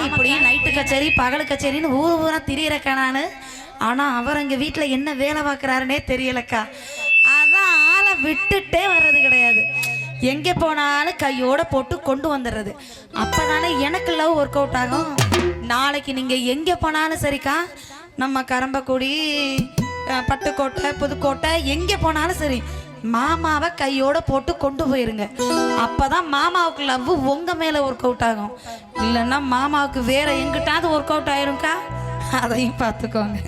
இப்படி நைட்டு கச்சேரி பகல் கச்சேரின்னு ஊர் ஊரா திரியறக்கா நான். ஆனால் அவர் அங்கே வீட்டில் என்ன வேலை பார்க்குறாருன்னே தெரியலக்கா. அதான் ஆளை விட்டுட்டே வர்றது கிடையாது. எங்கே போனாலும் கையோட போட்டு கொண்டு வந்துடுறது. அப்போ தானே எனக்கு லவ் ஒர்க் அவுட் ஆகும். நாளைக்கு நீங்கள் எங்கே போனாலும் சரிக்கா, நம்ம கரம்பக்குடி, பட்டுக்கோட்டை, புதுக்கோட்டை எங்கே போனாலும் சரி, மாமாவை கையோட போட்டு கொண்டு போயிருங்க. அப்போதான் மாமாவுக்கு லவ் உங்கள் மேலே ஒர்க் அவுட் ஆகும். இல்லைன்னா மாமாவுக்கு வேற எங்கிட்டாவது ஒர்க் அவுட் ஆயிரும்க்கா. அதையும் பார்த்துக்கோங்க.